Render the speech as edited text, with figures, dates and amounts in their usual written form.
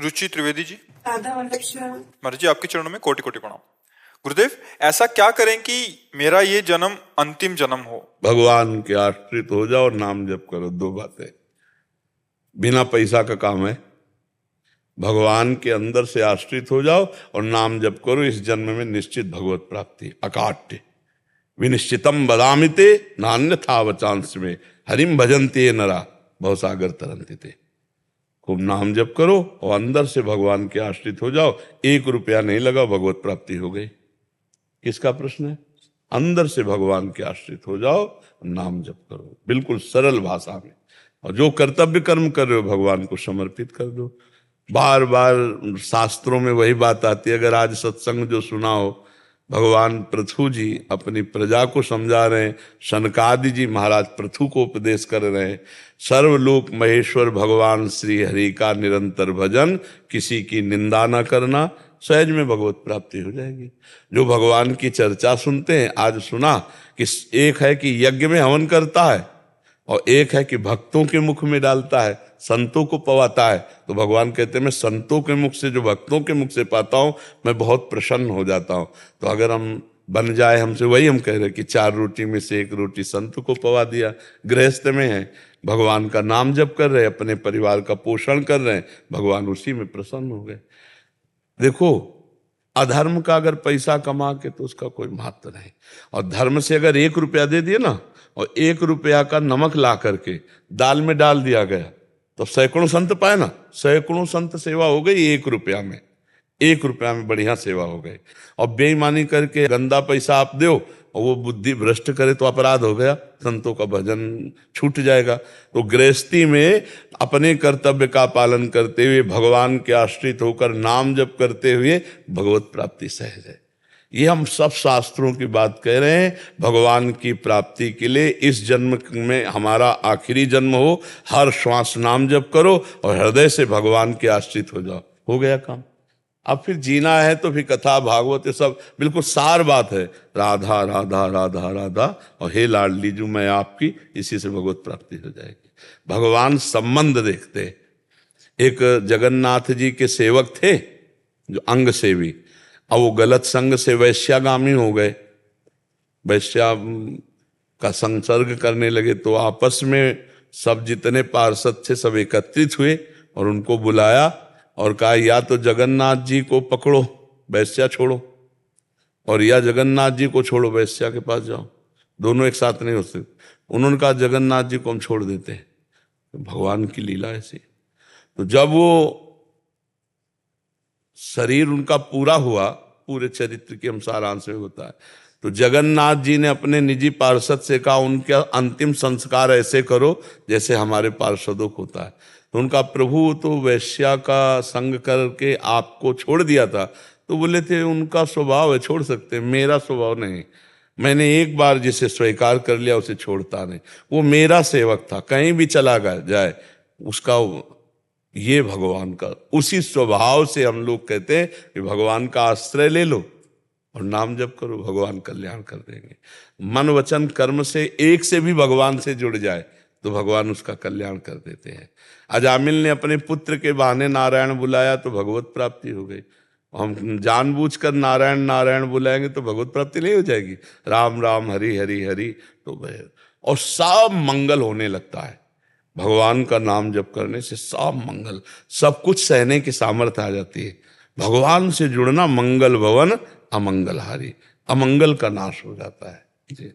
रुचि त्रिवेदी जी। राधा वल्लभ महाराज जी, आपके चरणों में कोटि कोटि प्रणाम। गुरुदेव, ऐसा क्या करें कि मेरा ये जन्म अंतिम जन्म हो? भगवान के आश्रित हो जाओ और नाम जप करो। दो बातें, बिना पैसा का काम है। भगवान के अंदर से आश्रित हो जाओ और नाम जप करो। इस जन्म में निश्चित भगवत प्राप्ति। अकाट्य विनिश्चितम बदामिते नान्यथा वचांस में हरिम भजन्ते नरा भवसागर तरन्ति ते। खूब नाम जप करो और अंदर से भगवान के आश्रित हो जाओ। 1 रुपया नहीं लगा, भगवत प्राप्ति हो गई। किसका प्रश्न है? अंदर से भगवान के आश्रित हो जाओ, नाम जप करो बिल्कुल सरल भाषा में। और जो कर्तव्य कर्म कर रहे हो भगवान को समर्पित कर दो। बार बार शास्त्रों में वही बात आती है। अगर आज सत्संग जो सुना हो, भगवान पृथु जी अपनी प्रजा को समझा रहे हैं, शनकादि जी महाराज पृथु को उपदेश कर रहे हैं। सर्वलोक महेश्वर भगवान श्री हरि का निरंतर भजन, किसी की निंदा न करना, सहज में भगवत प्राप्ति हो जाएगी। जो भगवान की चर्चा सुनते हैं, आज सुना कि एक है कि यज्ञ में हवन करता है और एक है कि भक्तों के मुख में डालता है, संतों को पवाता है। तो भगवान कहते हैं मैं संतों के मुख से, जो भक्तों के मुख से पाता हूं, मैं बहुत प्रसन्न हो जाता हूं। तो अगर हम बन जाए हमसे, वही हम कह रहे हैं कि 4 रोटी में से 1 रोटी संत को पवा दिया। गृहस्थ में है, भगवान का नाम जप कर रहे, अपने परिवार का पोषण कर रहे हैं, भगवान उसी में प्रसन्न हो गए। देखो, अधर्म का अगर पैसा कमा के तो उसका कोई महत्व नहीं, और धर्म से अगर 1 रुपया दे दिए ना, और 1 रुपया का नमक ला करके दाल में डाल दिया गया, तो सैकड़ों संत पाए ना। सैकड़ों संत सेवा हो गई 1 रुपया में। 1 रुपया में बढ़िया सेवा हो गई। और बेईमानी करके गंदा पैसा आप दो और वो बुद्धि भ्रष्ट करे तो अपराध हो गया, संतों का भजन छूट जाएगा। तो गृहस्थी में अपने कर्तव्य का पालन करते हुए, भगवान के आश्रित होकर नाम जप करते हुए भगवत प्राप्ति सहज है। ये हम सब शास्त्रों की बात कह रहे हैं। भगवान की प्राप्ति के लिए इस जन्म में हमारा आखिरी जन्म हो, हर श्वास नाम जप करो और हृदय से भगवान के आश्रित हो जाओ, हो गया काम। अब फिर जीना है तो फिर कथा भागवत ये सब बिल्कुल सार बात है। राधा राधा राधा राधा और हे लाडली जू मैं आपकी, इसी से भगवत प्राप्ति हो जाएगी। भगवान संबंध देखते। एक जगन्नाथ जी के सेवक थे जो अंग सेवी, अब वो गलत संग से वैश्यागामी हो गए, वैश्या का संसर्ग करने लगे। तो आपस में सब जितने पार्षद थे सब एकत्रित हुए और उनको बुलाया और कहा या तो जगन्नाथ जी को पकड़ो, वैश्या छोड़ो, और या जगन्नाथ जी को छोड़ो, वैश्या के पास जाओ। दोनों एक साथ नहीं हो सकते। उन्होंने कहा जगन्नाथ जी को हम छोड़ देते हैं। तो भगवान की लीला ऐसी। तो जब वो शरीर उनका पूरा हुआ, पूरे चरित्र के हम सारांश में होता है, तो जगन्नाथ जी ने अपने निजी पार्षद से कहा उनका अंतिम संस्कार ऐसे करो जैसे हमारे पार्षदों को होता है। तो उनका प्रभु तो वैश्या का संग करके आपको छोड़ दिया था। तो बोले थे उनका स्वभाव है, छोड़ सकते, मेरा स्वभाव नहीं। मैंने एक बार जिसे स्वीकार कर लिया उसे छोड़ता नहीं। वो मेरा सेवक था, कहीं भी चला जाए उसका, ये भगवान का उसी स्वभाव से हम लोग कहते हैं कि भगवान का आश्रय ले लो और नाम जप करो, भगवान कल्याण कर देंगे। मन वचन कर्म से एक से भी भगवान से जुड़ जाए तो भगवान उसका कल्याण कर देते हैं। अजामिल ने अपने पुत्र के बहाने नारायण बुलाया तो भगवत प्राप्ति हो गई। हम जानबूझकर नारायण नारायण बुलाएंगे तो भगवत प्राप्ति नहीं हो जाएगी। राम राम हरि हरि हरि तो और सब मंगल होने लगता है। भगवान का नाम जप करने से सब मंगल, सब कुछ सहने की सामर्थ्य आ जाती है। भगवान से जुड़ना मंगल भवन अमंगलहारी, अमंगल का नाश हो जाता है जी।